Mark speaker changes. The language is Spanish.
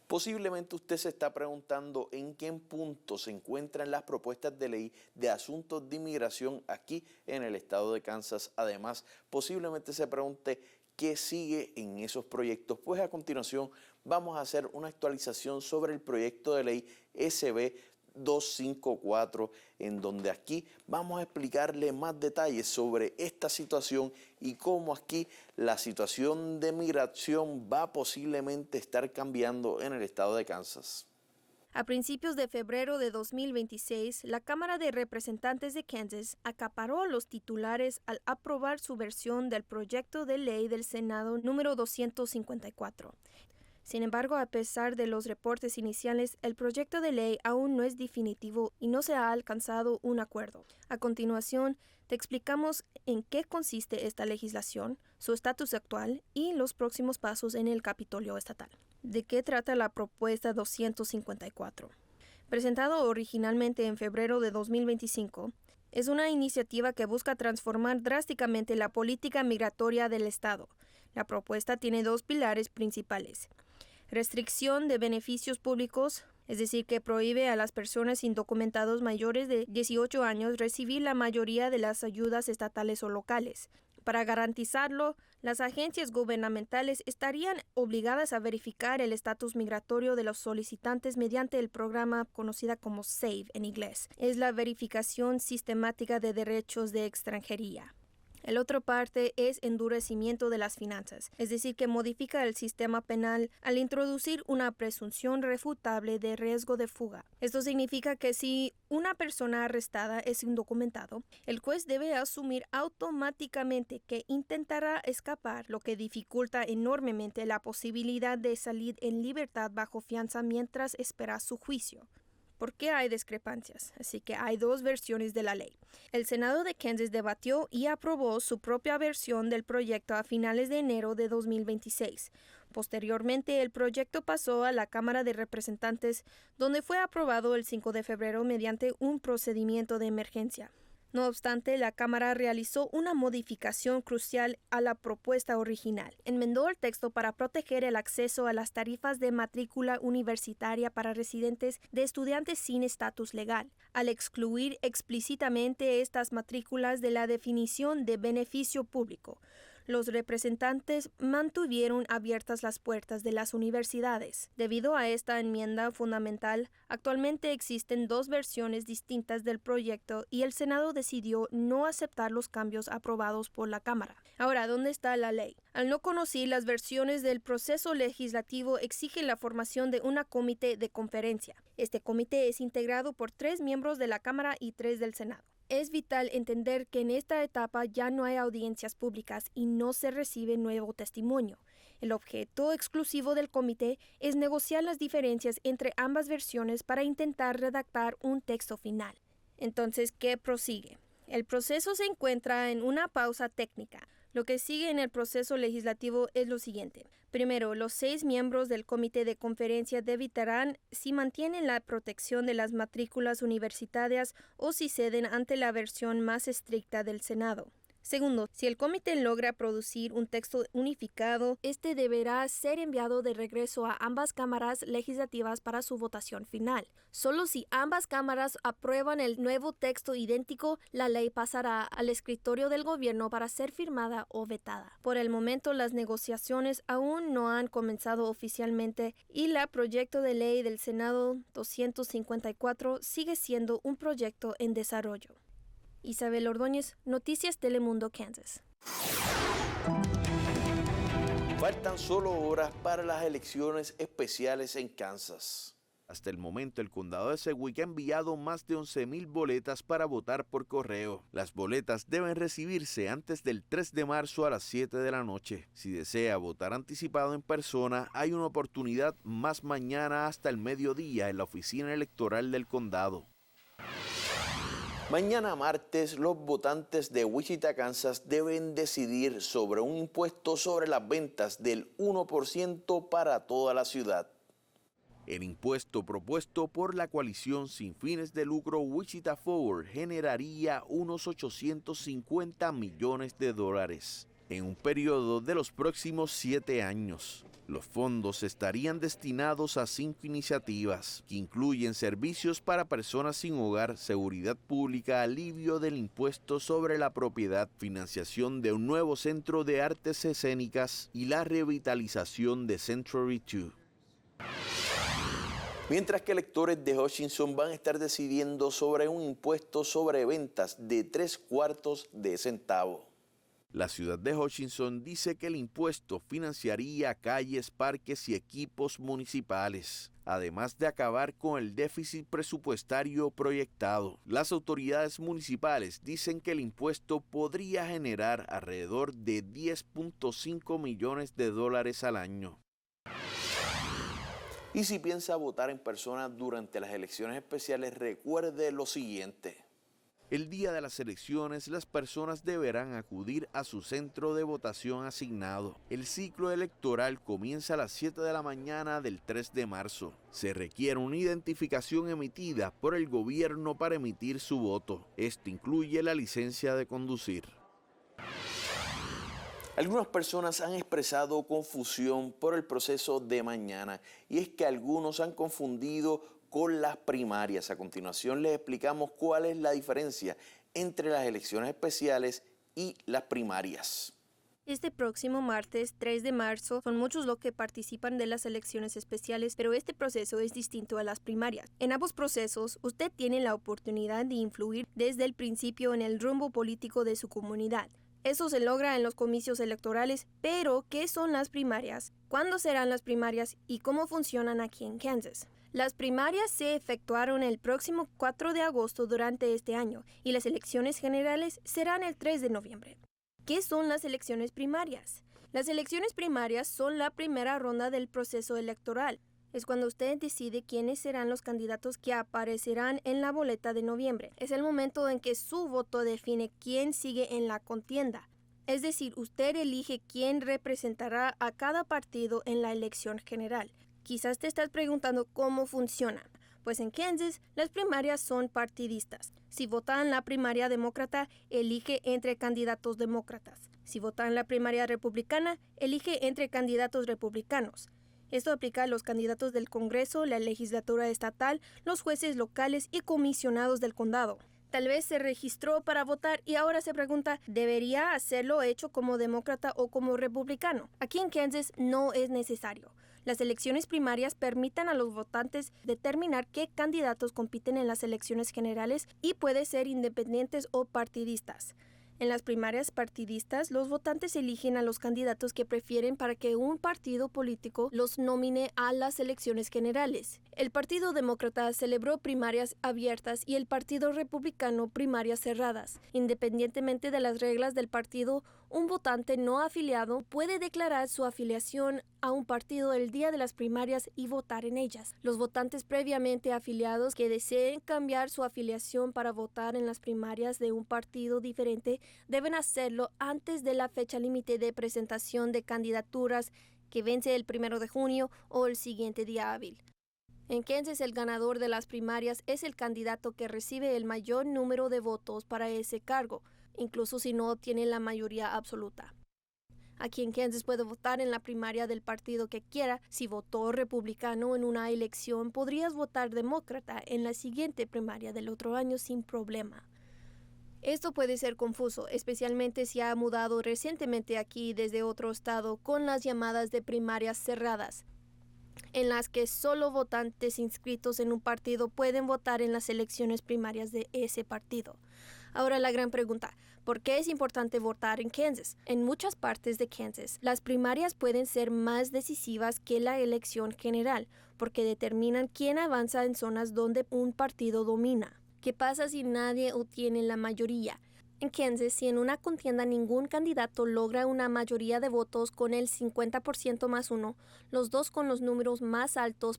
Speaker 1: Posiblemente usted se está preguntando en qué punto se encuentran las propuestas de ley de asuntos de inmigración aquí en el estado de Kansas. Además, posiblemente se pregunte qué sigue en esos proyectos. Pues a continuación vamos a hacer una actualización sobre el proyecto de ley SB 254, en donde aquí vamos a explicarle más detalles sobre esta situación y cómo aquí la situación de migración va posiblemente estar cambiando en el estado de Kansas.
Speaker 2: A principios de febrero de 2026, la Cámara de Representantes de Kansas acaparó los titulares al aprobar su versión del proyecto de ley del Senado número 254. Sin embargo, a pesar de los reportes iniciales, el proyecto de ley aún no es definitivo y no se ha alcanzado un acuerdo. A continuación, te explicamos en qué consiste esta legislación, su estatus actual y los próximos pasos en el Capitolio estatal. ¿De qué trata la propuesta 254? Presentado originalmente en febrero de 2025, es una iniciativa que busca transformar drásticamente la política migratoria del Estado. La propuesta tiene dos pilares principales. Restricción de beneficios públicos, es decir, que prohíbe a las personas indocumentadas mayores de 18 años recibir la mayoría de las ayudas estatales o locales. Para garantizarlo, las agencias gubernamentales estarían obligadas a verificar el estatus migratorio de los solicitantes mediante el programa conocida como SAVE en inglés. Es la verificación sistemática de derechos de extranjería. El otro parte es endurecimiento de las finanzas, es decir, que modifica el sistema penal al introducir una presunción refutable de riesgo de fuga. Esto significa que si una persona arrestada es indocumentado, el juez debe asumir automáticamente que intentará escapar, lo que dificulta enormemente la posibilidad de salir en libertad bajo fianza mientras espera su juicio. ¿Por qué hay discrepancias? Así que hay dos versiones de la ley. El Senado de Kansas debatió y aprobó su propia versión del proyecto a finales de enero de 2026. Posteriormente, el proyecto pasó a la Cámara de Representantes, donde fue aprobado el 5 de febrero mediante un procedimiento de emergencia. No obstante, la Cámara realizó una modificación crucial a la propuesta original. Enmendó el texto para proteger el acceso a las tarifas de matrícula universitaria para residentes de estudiantes sin estatus legal, al excluir explícitamente estas matrículas de la definición de beneficio público. Los representantes mantuvieron abiertas las puertas de las universidades. Debido a esta enmienda fundamental, actualmente existen dos versiones distintas del proyecto y el Senado decidió no aceptar los cambios aprobados por la Cámara. Ahora, ¿dónde está la ley? Al no conocer las versiones del proceso legislativo, exige la formación de un comité de conferencia. Este comité es integrado por 3 miembros de la Cámara y 3 del Senado. Es vital entender que en esta etapa ya no hay audiencias públicas y no se recibe nuevo testimonio. El objeto exclusivo del comité es negociar las diferencias entre ambas versiones para intentar redactar un texto final. Entonces, ¿qué prosigue? El proceso se encuentra en una pausa técnica. Lo que sigue en el proceso legislativo es lo siguiente. Primero, los 6 miembros del comité de conferencia debatirán si mantienen la protección de las matrículas universitarias o si ceden ante la versión más estricta del Senado. Segundo, si el comité logra producir un texto unificado, este deberá ser enviado de regreso a ambas cámaras legislativas para su votación final. Solo si ambas cámaras aprueban el nuevo texto idéntico, la ley pasará al escritorio del gobierno para ser firmada o vetada. Por el momento, las negociaciones aún no han comenzado oficialmente y el proyecto de ley del Senado 254 sigue siendo un proyecto en desarrollo. Isabel Ordóñez, Noticias Telemundo, Kansas.
Speaker 1: Faltan solo horas para las elecciones especiales en Kansas. Hasta el momento, el condado de Sedgwick ha enviado más de 11,000 boletas para votar por correo. Las boletas deben recibirse antes del 3 de marzo a las 7 de la noche. Si desea votar anticipado en persona, hay una oportunidad más mañana hasta el mediodía en la oficina electoral del condado. Mañana martes, los votantes de Wichita, Kansas, deben decidir sobre un impuesto sobre las ventas del 1% para toda la ciudad. El impuesto propuesto por la coalición sin fines de lucro Wichita Forward generaría unos $850 millones. en un periodo de los próximos 7 años. Los fondos estarían destinados a 5 iniciativas, que incluyen servicios para personas sin hogar, seguridad pública, alivio del impuesto sobre la propiedad, financiación de un nuevo centro de artes escénicas y la revitalización de Century 2. Mientras que electores de Hutchinson van a estar decidiendo sobre un impuesto sobre ventas de 3/4 de centavo. La ciudad de Hutchinson dice que el impuesto financiaría calles, parques y equipos municipales, además de acabar con el déficit presupuestario proyectado. Las autoridades municipales dicen que el impuesto podría generar alrededor de $10.5 millones al año. Y si piensa votar en persona durante las elecciones especiales, recuerde lo siguiente. El día de las elecciones, las personas deberán acudir a su centro de votación asignado. El ciclo electoral comienza a las 7 de la mañana del 3 de marzo. Se requiere una identificación emitida por el gobierno para emitir su voto. Esto incluye la licencia de conducir. Algunas personas han expresado confusión por el proceso de mañana, y es que algunos han confundido con las primarias. A continuación les explicamos cuál es la diferencia entre las elecciones especiales y las primarias.
Speaker 2: Este próximo martes, 3 de marzo, son muchos los que participan de las elecciones especiales, pero este proceso es distinto a las primarias. En ambos procesos, usted tiene la oportunidad de influir desde el principio en el rumbo político de su comunidad. Eso se logra en los comicios electorales, pero ¿qué son las primarias? ¿Cuándo serán las primarias? ¿Y cómo funcionan aquí en Kansas? Las primarias se efectuaron el próximo 4 de agosto durante este año y las elecciones generales serán el 3 de noviembre. ¿Qué son las elecciones primarias? Las elecciones primarias son la primera ronda del proceso electoral. Es cuando usted decide quiénes serán los candidatos que aparecerán en la boleta de noviembre. Es el momento en que su voto define quién sigue en la contienda. Es decir, usted elige quién representará a cada partido en la elección general. Quizás te estás preguntando cómo funciona. Pues en Kansas, las primarias son partidistas. Si vota en la primaria demócrata, elige entre candidatos demócratas. Si vota en la primaria republicana, elige entre candidatos republicanos. Esto aplica a los candidatos del Congreso, la legislatura estatal, los jueces locales y comisionados del condado. Tal vez se registró para votar y ahora se pregunta, ¿debería hacerlo hecho como demócrata o como republicano? Aquí en Kansas no es necesario. Las elecciones primarias permiten a los votantes determinar qué candidatos compiten en las elecciones generales y puede ser independientes o partidistas. En las primarias partidistas, los votantes eligen a los candidatos que prefieren para que un partido político los nomine a las elecciones generales. El Partido Demócrata celebró primarias abiertas y el Partido Republicano primarias cerradas. Independientemente de las reglas del partido, un votante no afiliado puede declarar su afiliación a un partido el día de las primarias y votar en ellas. Los votantes previamente afiliados que deseen cambiar su afiliación para votar en las primarias de un partido diferente deben hacerlo antes de la fecha límite de presentación de candidaturas que vence el 1 de junio o el siguiente día hábil. En Kansas, el ganador de las primarias es el candidato que recibe el mayor número de votos para ese cargo, incluso si no obtiene la mayoría absoluta. Aquí en Kansas puede votar en la primaria del partido que quiera. Si votó republicano en una elección, podrías votar demócrata en la siguiente primaria del otro año sin problema. Esto puede ser confuso, especialmente si ha mudado recientemente aquí desde otro estado con las llamadas de primarias cerradas, en las que solo votantes inscritos en un partido pueden votar en las elecciones primarias de ese partido. Ahora la gran pregunta, ¿por qué es importante votar en Kansas? En muchas partes de Kansas, las primarias pueden ser más decisivas que la elección general, porque determinan quién avanza en zonas donde un partido domina. ¿Qué pasa si nadie obtiene la mayoría? En Kansas, si en una contienda ningún candidato logra una mayoría de votos con el 50% más uno, los dos con los números más altos